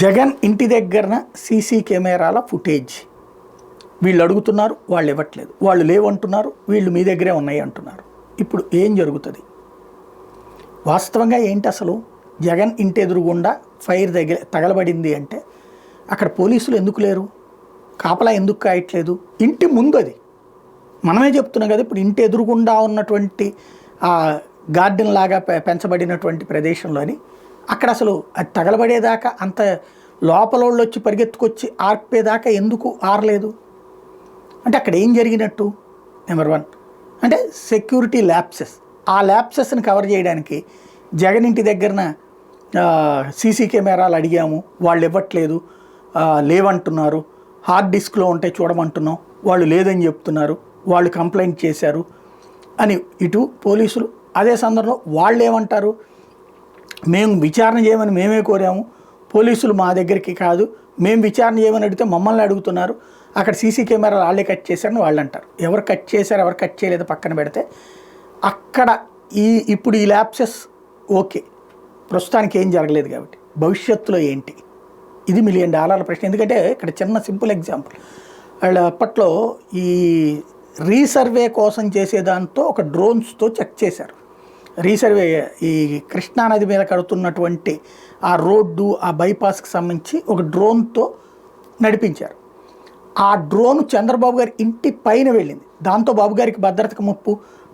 జగన్ ఇంటి దగ్గరన సీసీ కెమెరాల ఫుటేజ్ వీళ్ళు అడుగుతున్నారు, వాళ్ళు ఇవ్వట్లేదు. వాళ్ళు లేవంటున్నారు, వీళ్ళు మీ దగ్గరే ఉన్నాయి అంటున్నారు. ఇప్పుడు ఏం జరుగుతుంది? వాస్తవంగా ఏంటి అసలు? జగన్ ఇంటి ఎదురుగుండా ఫైర్ తగలబడింది అంటే అక్కడ పోలీసులు ఎందుకు లేరు? కాపలా ఎందుకు కాయట్లేదు? ఇంటి ముందు అది మనమే చెప్తున్నాం కదా. ఇప్పుడు ఇంటి ఎదురుగుండా ఉన్నటువంటి గార్డెన్ లాగా పెంచబడినటువంటి ప్రదేశంలోని అక్కడ అసలు అది తగలబడేదాకా అంత లోపలోళ్ళు వచ్చి పరిగెత్తుకొచ్చి ఆర్పేదాకా ఎందుకు ఆరలేదు? అంటే అక్కడ ఏం జరిగినట్టు? నెంబర్ 1 అంటే సెక్యూరిటీ ల్యాప్సెస్. ఆ ల్యాప్సెస్ని కవర్ చేయడానికి జగన్ ఇంటి దగ్గరన సీసీ కెమెరాలు అడిగాము, వాళ్ళు ఇవ్వట్లేదు, లేవంటున్నారు. హార్డ్ డిస్క్లో ఉంటే చూడమంటున్నాం, వాళ్ళు లేదని చెప్తున్నారు, వాళ్ళు కంప్లైంట్ చేశారు అని ఇటు పోలీసులు. అదే సందర్భంలో వాళ్ళు ఏమంటారు? మేము విచారణ చేయమని మేమే కోరాము, పోలీసులు మా దగ్గరికి కాదు, మేము విచారణ చేయమని అడిగితే మమ్మల్ని అడుగుతున్నారు, అక్కడ సీసీ కెమెరాలు వాళ్ళే కట్ చేశారని వాళ్ళు అంటారు. ఎవరు కట్ చేశారు ఎవరు కట్ చేయలేదో పక్కన పెడితే అక్కడ ఇప్పుడు ఈ ల్యాప్సెస్ ఓకే, ప్రస్తుతానికి ఏం జరగలేదు కాబట్టి భవిష్యత్తులో ఏంటి? ఇది $1 మిలియన్ ప్రశ్న. ఎందుకంటే ఇక్కడ చిన్న సింపుల్ ఎగ్జాంపుల్, వాళ్ళు అప్పట్లో ఈ రీసర్వే కోసం చేసేదాంతో ఒక డ్రోన్స్తో చెక్ చేశారు. రీసర్వే ఈ కృష్ణానది మీద కడుతున్నటువంటి ఆ రోడ్డు, ఆ బైపాస్కి సంబంధించి ఒక డ్రోన్తో నడిపించారు. ఆ డ్రోన్ చంద్రబాబు గారి ఇంటి పైన వెళ్ళింది. దాంతో బాబు గారికి భద్రతకు ముప్పు,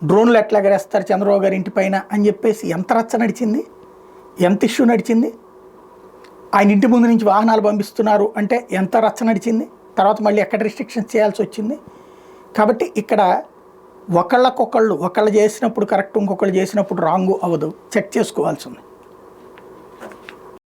డ్రోన్లు ఎట్లా ఎగరేస్తారు చంద్రబాబు గారి ఇంటి పైన అని చెప్పేసి ఎంత రచ్చ నడిచింది, ఎంత ఇష్యూ నడిచింది. ఆయన ఇంటి ముందు నుంచి వాహనాలు పంపిస్తున్నారు అంటే ఎంత రచ్చ నడిచింది. తర్వాత మళ్ళీ ఎక్కడ రిస్ట్రిక్షన్స్ చేయాల్సి వచ్చింది. కాబట్టి ఇక్కడ ఒకళ్ళు చేసినప్పుడు కరెక్ట్, ఇంకొకళ్ళు చేసినప్పుడు రాంగు అవ్వదు, చెక్ చేసుకోవాల్సి ఉంది.